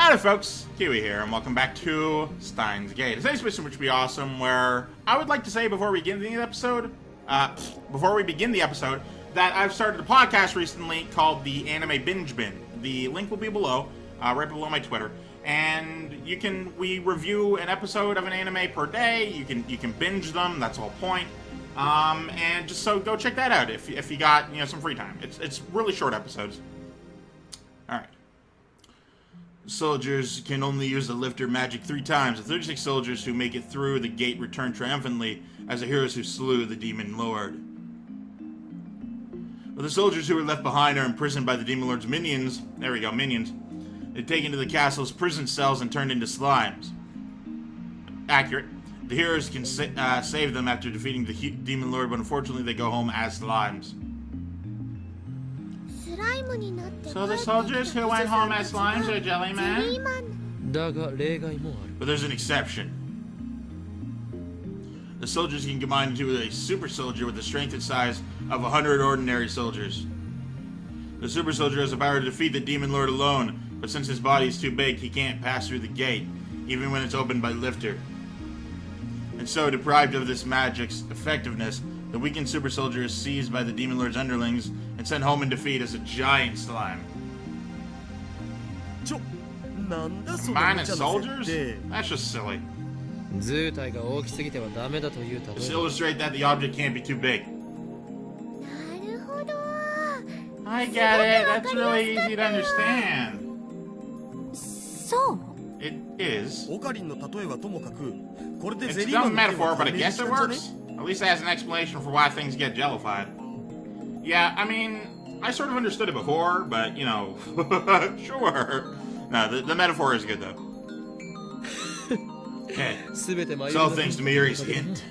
Howdy folks, Keywii here, and welcome back to Steins Gate. Today's mission which be awesome, where I would like to say before we begin the episode, that I've started a podcast recently called the Anime Binge Bin. The link will be below, right below my Twitter, and we review an episode of an anime per day. You can binge them. That's the whole point. And just so go check that out if you got some free time. It's really short episodes. All right. Soldiers can only use the lifter magic 3 times. The 36 soldiers who make it through the gate return triumphantly as the heroes who slew the demon lord. But the soldiers who were left behind are imprisoned by the demon lord's minions. There we go, minions. They're taken to the castle's prison cells and turned into slimes. Accurate. The heroes can save them after defeating the demon lord, but unfortunately they go home as slimes. So the soldiers who went home as slimes are jellymen? But there's an exception. The soldiers can combine into a super soldier with the strength and size of 100 ordinary soldiers. The super soldier has the power to defeat the demon lord alone, but since his body is too big, he can't pass through the gate, even when it's opened by lifter. And so, deprived of this magic's effectiveness, the weakened super soldier is seized by the demon lord's underlings and sent home in defeat as a giant slime. Minus soldiers? That's just silly. Just illustrate that the object can't be too big. I get it. That's really easy to understand. It is. It's a dumb metaphor, but I guess it works. At least it has an explanation for why things get jellified. Yeah, I mean, I sort of understood it before, but, sure. No, the metaphor is good, though. Okay. So thanks to Mayuri's hint.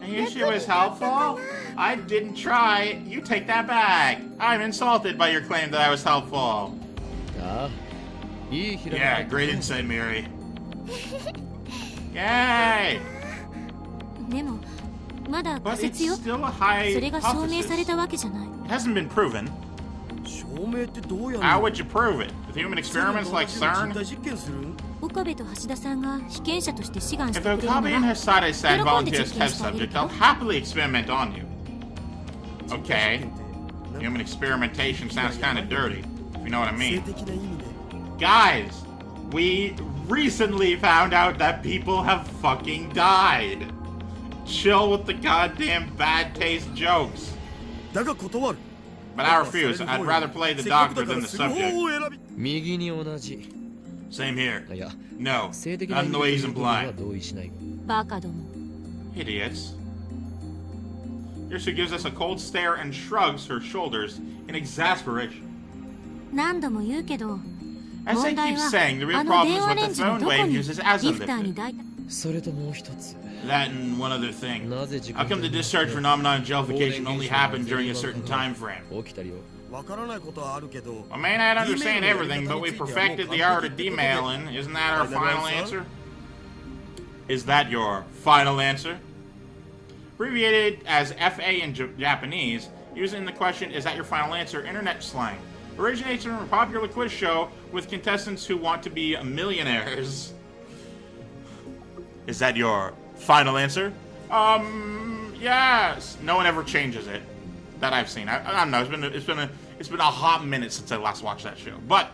Mayushi was helpful? I didn't try. You take that back. I'm insulted by your claim that I was helpful. Yeah, great insight, Mayuri. Yay! But it's still a high hypothesis. It hasn't been proven. How would you prove it? With human experiments like CERN? If Okabe and Hosade-san volunteer as test subject, I'll happily experiment on you. Okay. Human experimentation sounds kind of dirty, if you know what I mean. Guys, we recently found out that people have fucking died. Chill with the goddamn bad taste jokes. But I refuse. I'd rather play the doctor than the subject. Same here. No, not in the way he's implying. Idiots. Hirsu gives us a cold stare and shrugs her shoulders in exasperation. As I keep saying, the real problem is what the phone wave uses as a lifter. That and one other thing. How come the discharge phenomenon jellification only happened during a certain time frame? I may not understand everything, but we perfected the art of demailing. Isn't that our final answer? Is that your final answer? Abbreviated as FA in Japanese, using the question, is that your final answer, internet slang. Originates from a popular quiz show with contestants who want to be millionaires. Is that your final answer? Yes. No one ever changes it that I've seen. I don't know. It's been a hot minute since I last watched that show. But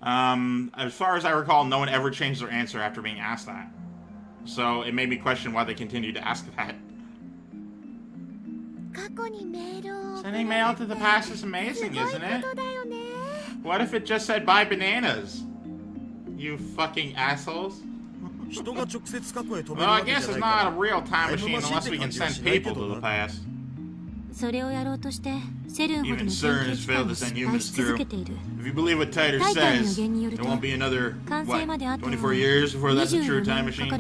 as far as I recall, no one ever changed their answer after being asked that. So it made me question why they continue to ask that. Sending mail to the past is amazing, isn't it? What if it just said buy bananas? You fucking assholes. Well, I guess it's not a real time machine unless we can send people to the past. Even CERN has failed to send humans through. If you believe what Titor says, there won't be another, 24 years before that's a true time machine?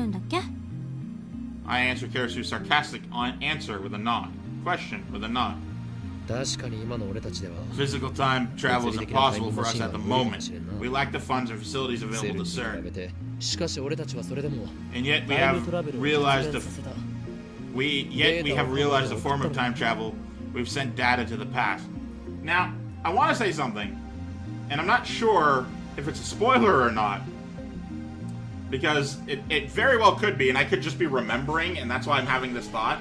I answer Kirisu's sarcastic answer with a nod. Question with a nod. Physical time travel is impossible for us at the moment. We lack the funds and facilities available to CERN. And yet we have realized a form of time travel. We've sent data to the past. Now, I want to say something. And I'm not sure if it's a spoiler or not. Because it very well could be, and I could just be remembering, and that's why I'm having this thought.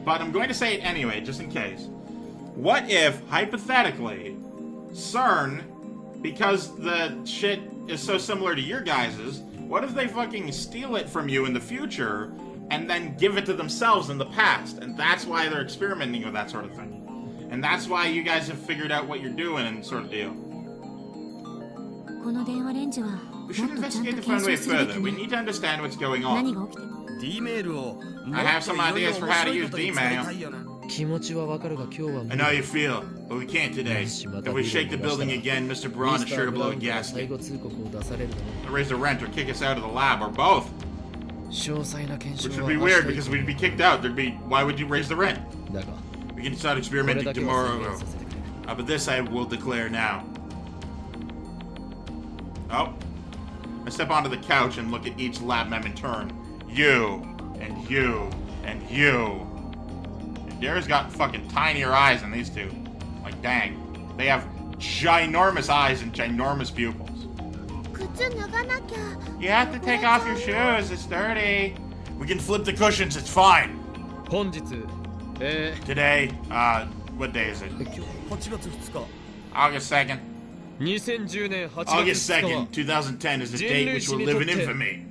But I'm going to say it anyway, just in case. What if, hypothetically, CERN, because the shit is so similar to your guys's, what if they fucking steal it from you in the future, and then give it to themselves in the past? And that's why they're experimenting with that sort of thing. And that's why you guys have figured out what you're doing and sort of deal. We should investigate the phone way further. We need to understand what's going on. I have some ideas for how to use D-mail. I know how you feel, but we can't today. If we shake the building again, Mr. Braun is sure to blow a gasket. They'll raise the rent or kick us out of the lab, or both. Which would be weird, because we'd be kicked out. Why would you raise the rent? We can start experimenting tomorrow. But this I will declare now. Oh. I step onto the couch and look at each lab mem in turn. You, and you, and you. And Dara's got fucking tinier eyes than these two. Like, dang. They have ginormous eyes and ginormous pupils. You have to take off your shoes, it's dirty. We can flip the cushions, it's fine. Today, what day is it? August 2nd. August 2nd, 2010 is a date which will live in infamy.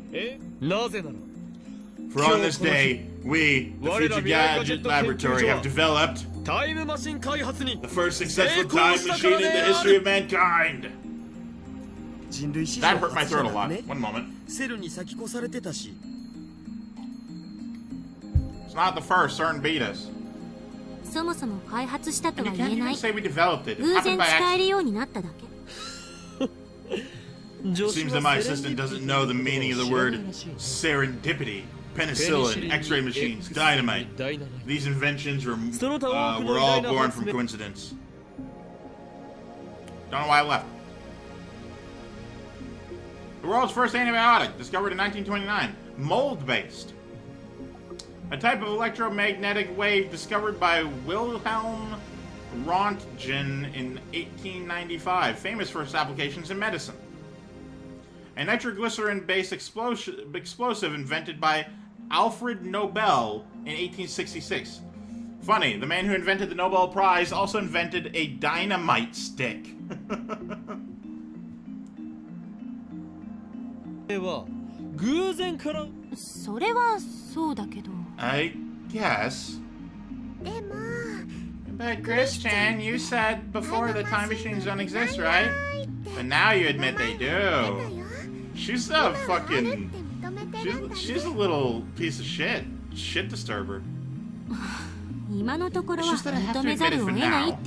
For on this day, we, the Future Gadget Laboratory, have developed the first successful time machine in the history of mankind. That hurt my throat a lot. One moment. It's not the first. CERN beat us. And you can't even say we developed it. It happened by accident. It seems that my assistant doesn't know the meaning of the word serendipity, penicillin, X-ray machines, dynamite. These inventions were all born from coincidence. Don't know why I left. The world's first antibiotic, discovered in 1929, mold-based. A type of electromagnetic wave discovered by Wilhelm Röntgen in 1895, famous for its applications in medicine. A nitroglycerin-based explosive invented by Alfred Nobel in 1866. Funny, the man who invented the Nobel Prize also invented a dynamite stick. I guess. But Christian, you said before the time machines don't exist, right? But now you admit they do. She's a fucking... She's a little piece of shit. Shit disturber. It's just that I have to admit it for now.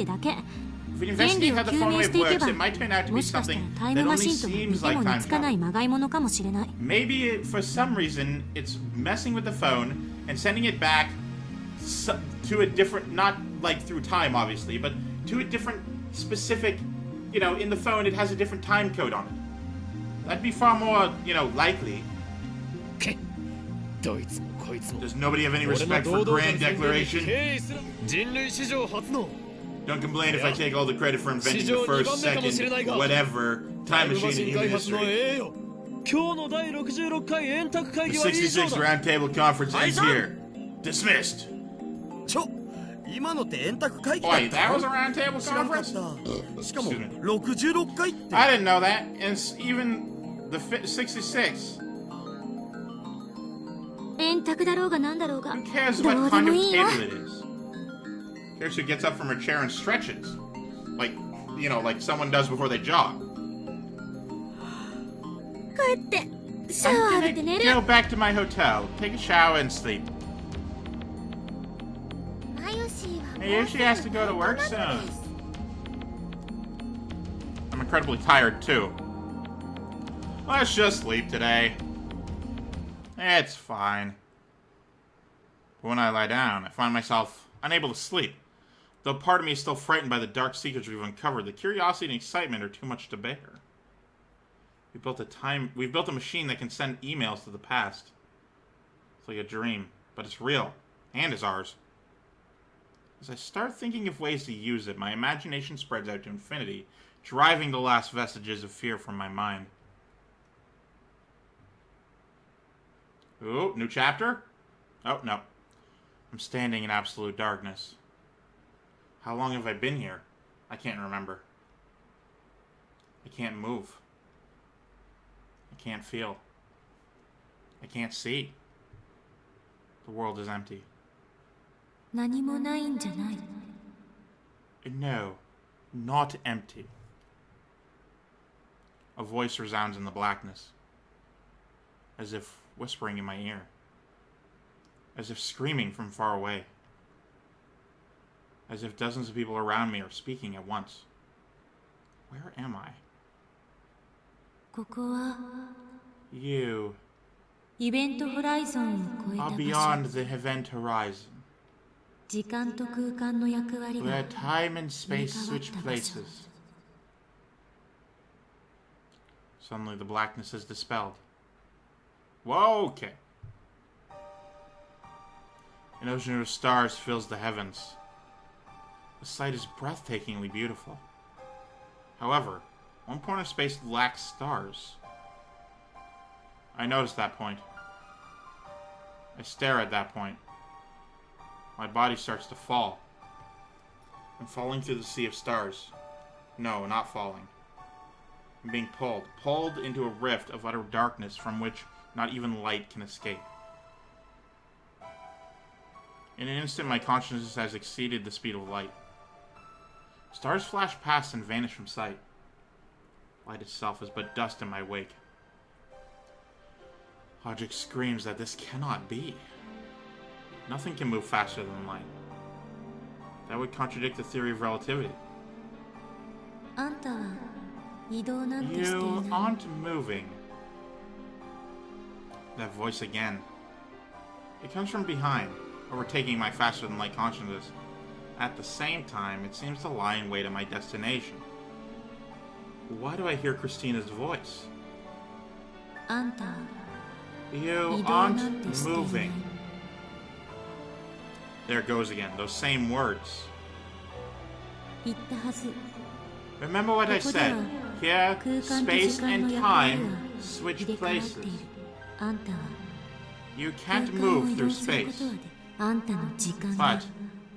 If we investigate how the phone wave works, it might turn out to be something that only seems like time travel. Maybe, for some reason, it's messing with the phone and sending it back to a different, not like through time, obviously, but to a different specific, you know, in the phone it has a different time code on it. That'd be far more, you know, likely. Does nobody have any respect for Grand Declaration? Don't complain if I take all the credit for inventing the first, second, whatever, time machine in human history. The 66th Roundtable Conference ends here. Dismissed. Wait, that was a roundtable conference? Excuse me. I didn't know that. And it's even the 66. Who cares what kind of table it is? Who cares who gets up from her chair and stretches? Like, you know, like someone does before they jog. I'm gonna go back to my hotel, take a shower and sleep. Mayushi has to go to work soon. I'm incredibly tired too. Let's just sleep today. It's fine. But when I lie down, I find myself unable to sleep. Though part of me is still frightened by the dark secrets we've uncovered, the curiosity and excitement are too much to bear. We've built a machine that can send emails to the past. It's like a dream, but it's real, and is ours. As I start thinking of ways to use it, my imagination spreads out to infinity, driving the last vestiges of fear from my mind. Ooh, new chapter? Oh, no. I'm standing in absolute darkness. How long have I been here? I can't remember. I can't move. I can't feel. I can't see. The world is empty. 何もないんじゃない。No, not empty. A voice resounds in the blackness, as if whispering in my ear, as if screaming from far away, as if dozens of people around me are speaking at once. Where am I? ここは You イベントホライゾンを超えた are 場 beyond 所。 the event horizon, 時間と空間の役割が where time and space switch places. Suddenly the blackness is dispelled. Whoa, okay. An ocean of stars fills the heavens. The sight is breathtakingly beautiful. However, one point of space lacks stars. I notice that point. I stare at that point. My body starts to fall. I'm falling through the sea of stars. No, not falling. I'm being pulled into a rift of utter darkness from which not even light can escape. In an instant, my consciousness has exceeded the speed of light. Stars flash past and vanish from sight. Light itself is but dust in my wake. Logic screams that this cannot be. Nothing can move faster than light. That would contradict the theory of relativity. あんたは移動なんてしてい You ない。 aren't moving. That voice again. It comes from behind, overtaking my faster-than-light consciousness. At the same time, it seems to lie in wait at my destination. Why do I hear Christina's voice? あんたは You 移動なんて aren't していない。 moving. There it goes again, those same words. 言ったはず。 Remember what I ここで said. は Here, 空間と space 時間の and 役割 time は switch 入れ替わって places. いる。あんたは You 空 can't 間を move 移 through 動するこ space, とはで、あんたの時間が but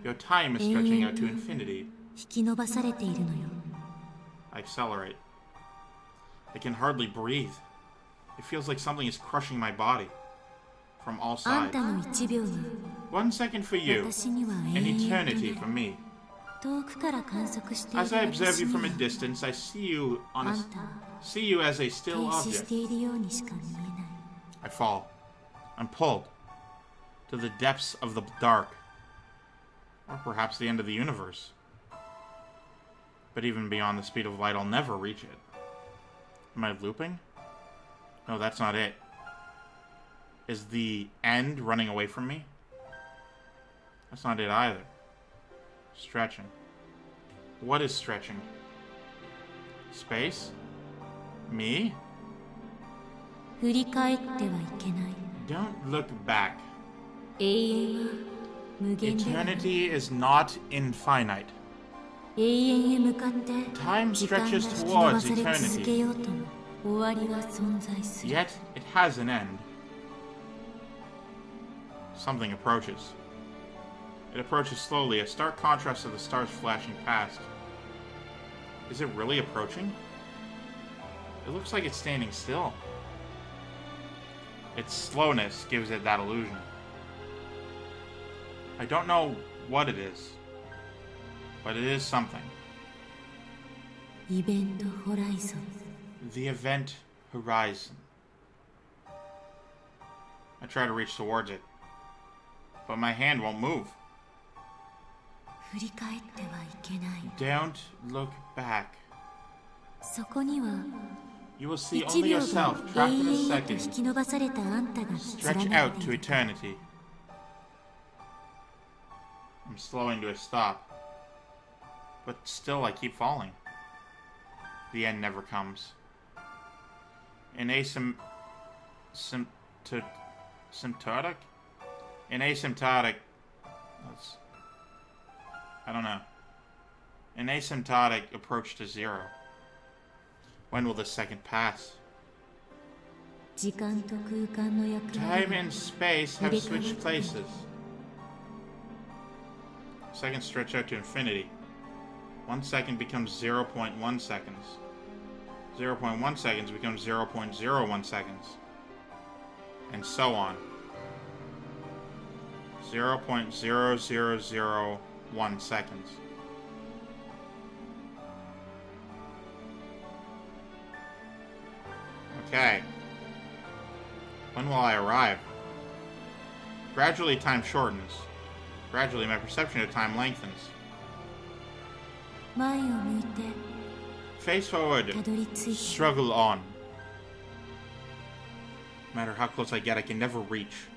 your time is stretching out to infinity. 引き伸ばされているのよ。 I accelerate. I can hardly breathe. It feels like something is crushing my body from all あん sides. たの1秒が 1 second for you, 私には an 永遠と eternity な for る。 me. 遠くから観測している As I observe 私 you に from は a distance, I see you あ on ん a たは see you as a 停 still 止し object. ているようにしか見えない。 I fall. I'm pulled to the depths of the dark, or perhaps the end of the universe. But even beyond the speed of light, I'll never reach it. Am I looping? No, that's not it. Is the end running away from me? That's not it either. Stretching. What is stretching? Space? Me? 振り返ってはいけない。 Don't look back. 永遠は無限ではない。 Eternity is not infinite. 永遠へ向かって Time 時間が stretches 引き伸ば towards され続け eternity. ようとも終わりは存在する。 Yet it has an end. Something approaches. It approaches slowly, a stark contrast to the stars flashing past. Is it really approaching? It looks like it's standing still. Its slowness gives it that illusion. I don't know what it is, but it is something. イベントホライゾン。 The event horizon. I try to reach towards it, but my hand won't move. 振り返ってはいけない。 Don't look back. そこには You will see 1 only 秒が yourself 永 trapped in a 遠へと引 second き伸ばされたあんたが stretch 連なっ out て to いる。 eternity. I'm slowing to a stop, but still I keep falling. The end never comes. An asymptotic? An asymptotic... I don't know. An asymptotic approach to zero. When will this second pass? 時間と空間の役割 Time and space have switched places. Seconds stretch out to infinity. 1 second becomes 0.1 seconds. 0.1 seconds becomes 0.01 seconds. And so on. 0.0001 seconds. Okay. When will I arrive? Gradually, time shortens. Gradually, my perception of time lengthens. 前を向いて Face forward. たどり着いて Struggle on. No matter how close I get, I can never reach.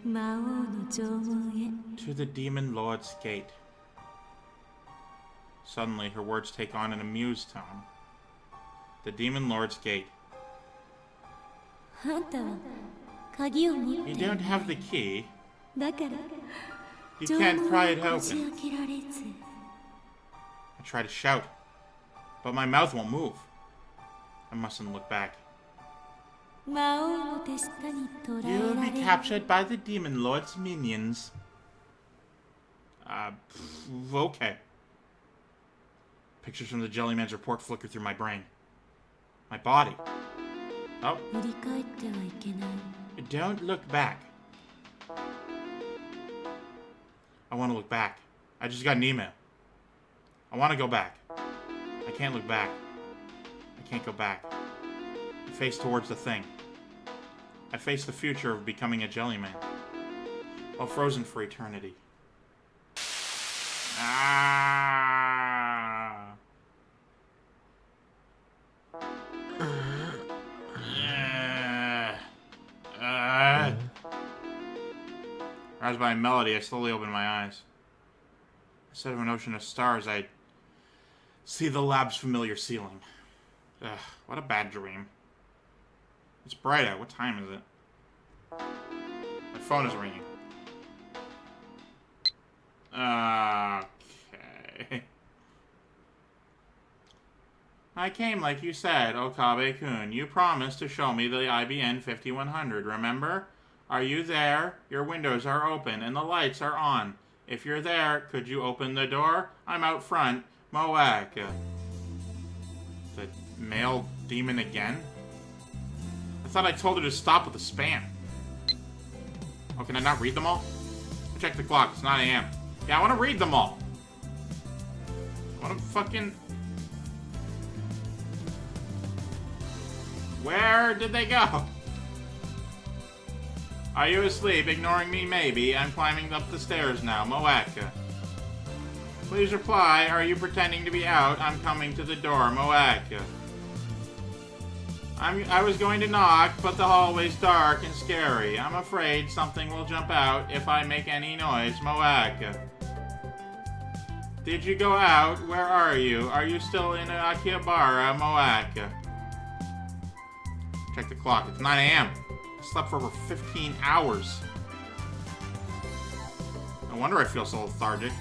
魔王の城門へ To the Demon Lord's gate. Suddenly, her words take on an amused tone. The Demon Lord's gate. あんたは鍵を持っ You て don't have the key. だから You 城 can't 門 pry it をこじ open. 開けられず I try to shout, but my mouth won't move. I mustn't look back. 魔王の手下に捕らえ You'll ら be れ captured by the Demon Lord's minions. Okay. Pictures from the Jellyman's report flicker through my brain. My body. Oh, 振り返ってはいけない don't look back. I want to look back. I just got an email. I want to go back. I can't look back. I can't go back. I face towards the thing. I face the future of becoming a jellyman. While frozen for eternity. Ah. Roused by a melody, I slowly open my eyes. Instead of an ocean of stars, I see the lab's familiar ceiling. Ugh, what a bad dream. It's bright out. What time is it? My phone is ringing. Okay. I came like you said, Okabe-kun. You promised to show me the IBN 5100, remember? Are you there? Your windows are open and the lights are on. If you're there, could you open the door? I'm out front. Moak. The male demon again? I thought I told her to stop with the spam. Oh, can I not read them all? Check the clock. It's 9 a.m. Yeah, I want to read them all. I want to fucking... Where did they go? Are you asleep, ignoring me? Maybe. I'm climbing up the stairs now. Moaka. Please reply. Are you pretending to be out? I'm coming to the door. Moaka. I was going to knock, but the hallway's dark and scary. I'm afraid something will jump out if I make any noise. Moaka. Did you go out? Where are you? Are you still in Akihabara? Moaka. Check the clock. It's 9 a.m. I slept for over 15 hours. No wonder I feel so lethargic.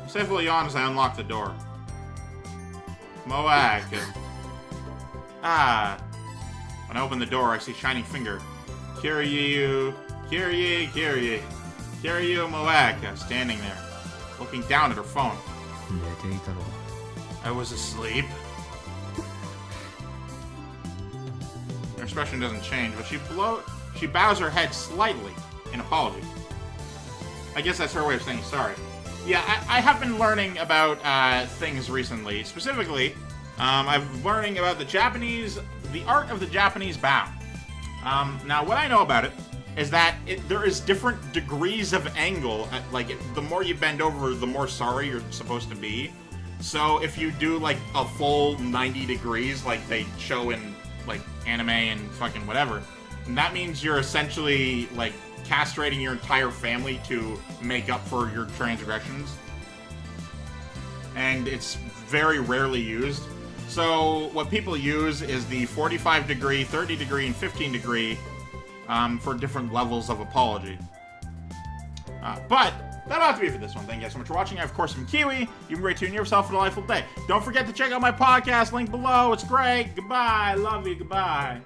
I safely yawn as I unlock the door. Moak. Ah. When I open the door, I see shining finger. Kiryu. Kiryu. Kiryu. Kiryu Moak standing there, looking down at her phone. I was asleep. Her expression doesn't change, but she bows her head slightly in apology. I guess that's her way of saying sorry. Yeah, I have been learning about things recently. Specifically, I'm learning about the art of the Japanese bow. Now, what I know about it is that there is different degrees of angle. The more you bend over, the more sorry you're supposed to be. So if you do like a full 90 degrees, like they show in like anime and fucking whatever, that means you're essentially like castrating your entire family to make up for your transgressions. And it's very rarely used. So what people use is the 45 degree, 30 degree, and 15 degree for different levels of apology. But that'll have to be it for this one. Thank you guys so much for watching. I, of course, am Keywii. You can rate tune yourself a delightful day. Don't forget to check out my podcast, link below. It's great. Goodbye. Love you. Goodbye.